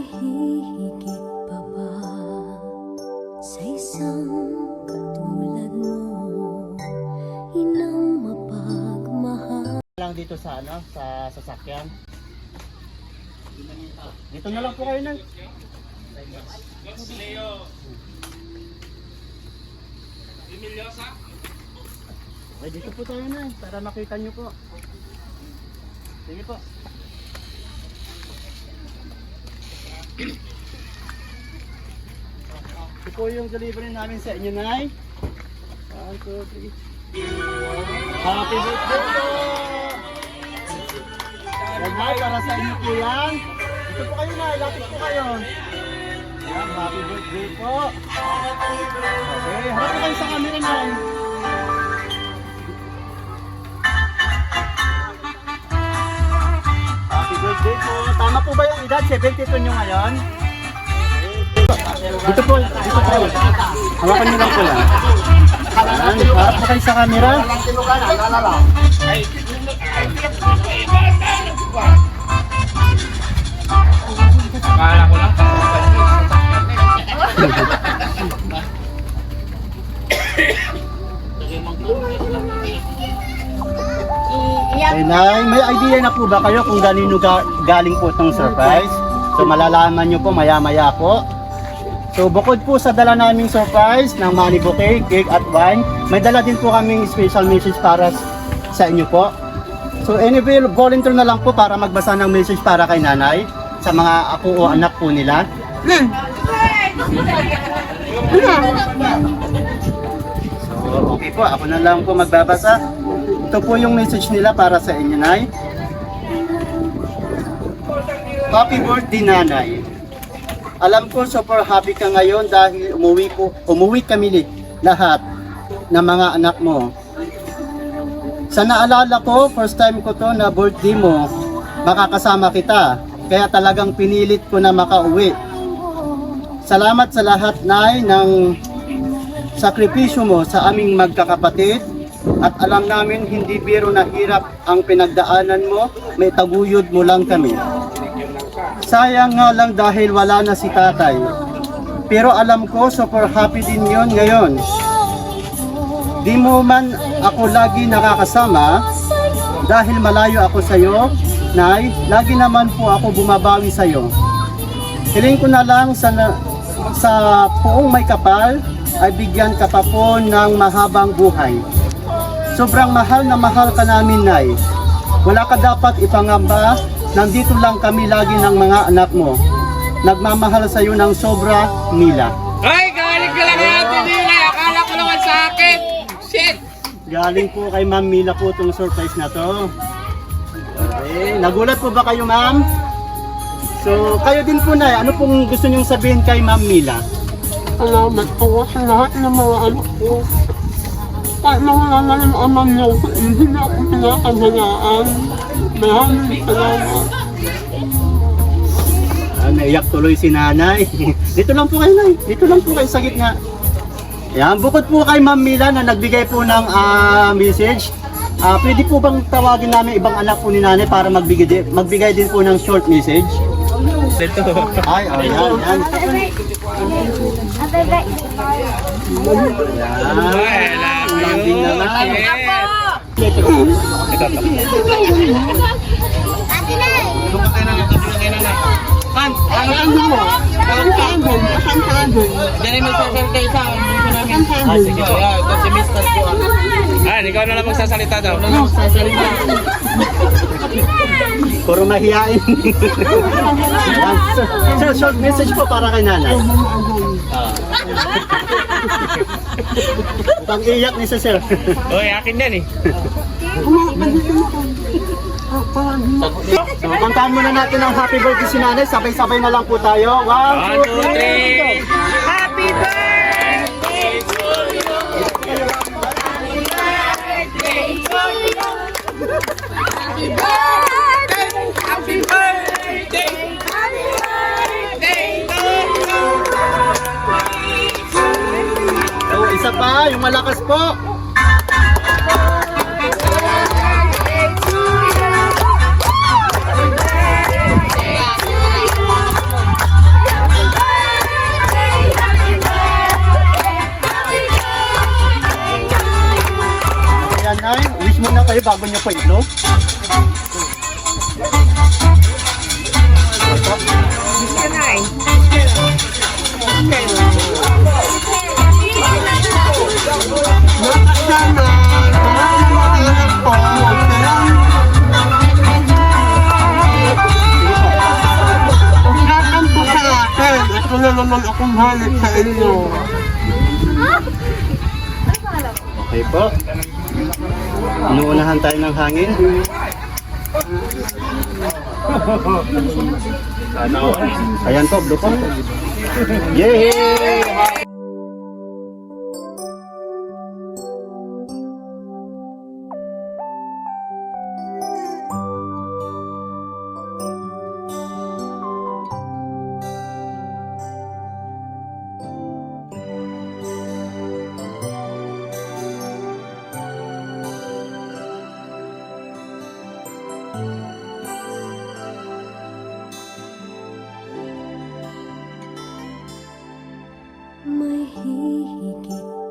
hihigit pa ba sa isang katulad mo, inang mapagmahal? Lang dito sa sa sasakyan. Dito na lang po kayo nang. Ay, dito po tayo na para makita nyo po. Sige po. Ito po yung delivery namin sa inyo, Nay. 1, 2, 3. Happy birthday po! Yan, Nay, para sa inyo po yan. Ito po kayo, Nay. Lapit po kayo. Yan, happy birthday po. Okay, harap po kayo sa camera, Nay. Happy birthday po. Tama po ba yung edad? 72 nyo ngayon? Dito po, dito po. Hawakan nyo lang po lang. Yan, harap po kayo sa camera. Akala ko lang. Ay, Nay, may idea na po ba kayo kung ganino galing po itong surprise? So malalaman nyo po maya-maya po. So bukod po sa dala naming surprise ng money bouquet, cake at wine, may dala din po kaming special message para sa inyo po. So anyway, volunteer na lang po para magbasa ng message para kay Nanay sa mga apo o anak po nila. So okay po, ako na lang po magbabasa. Ito po yung message nila para sa inyo, Nay. Happy birthday, Nanay. Alam ko super happy ka ngayon dahil umuwi kami lahat ng mga anak mo. Sa naalala ko, first time ko to na birthday mo, makakasama kita. Kaya talagang pinilit ko na makauwi. Salamat sa lahat, Nay, ng sakripisyo mo sa aming magkakapatid. At alam namin hindi biro na hirap ang pinagdaanan mo, may taguyod mo lang kami. Sayang nga lang dahil wala na si tatay. Pero alam ko super happy din yon ngayon. Di mo man ako lagi nakakasama dahil malayo ako sa iyo, Nay, lagi naman po ako bumabawi sa iyo. Hiling ko na lang sa puong may kapal ay bigyan ka pa po ng mahabang buhay. Sobrang mahal na mahal ka namin, Nay. Wala ka dapat ipangamba, nandito lang kami lagi ng mga anak mo. Nagmamahal sa iyo ng sobra, Mila. Ay, galing ka lang natin nila. Akala ko naman sa akin. Shit! Galing po kay Ma'am Mila po itong surprise na to. Okay. Nagulat po ba kayo, Ma'am? So, kayo din po, Nay. Ano pong gusto niyong sabihin kay Ma'am Mila? Salamat po sa lahat ng mga anak ko. Kahit na wala na ng ama niyo, hindi na ako pinakabayaan. Maraming salamat. Naiyak tuloy si Nanay. Dito lang po kayo, Nay. Dito lang po kayo sa gitna. Yan, bukod po kay Ma'am Mila na nagbigay po ng message. Pwede po bang tawagin namin ibang anak po ni Nanay para magbigay din po ng short message? Dito. Ay, oh, yan, yan. Landing naman. Diyan may sasalita isa. Sige, ito si Mr. Juan. Ikaw na lang magsasalita daw. Puro mahihain. Sir, short message po para kay Nanay. Pang-iyak ni Sir. Uy, akin yan eh. So, kantahan muna natin ang happy birthday si Nanay. Sabay-sabay na lang po tayo. 1, 2, 3. Happy birthday to you! Happy birthday to you! Happy birthday! Happy birthday! Happy birthday to you! So, isa pa, yung malakas po. kayo bago nyo pa ilo? Nakasama, mahal na mga anak ko. Usapan po sa akin. Ito na naman akong halik sa inyo. Okay po. Inuunahan tayo ng hangin. Ayan po, blue po. Yay! May hihigit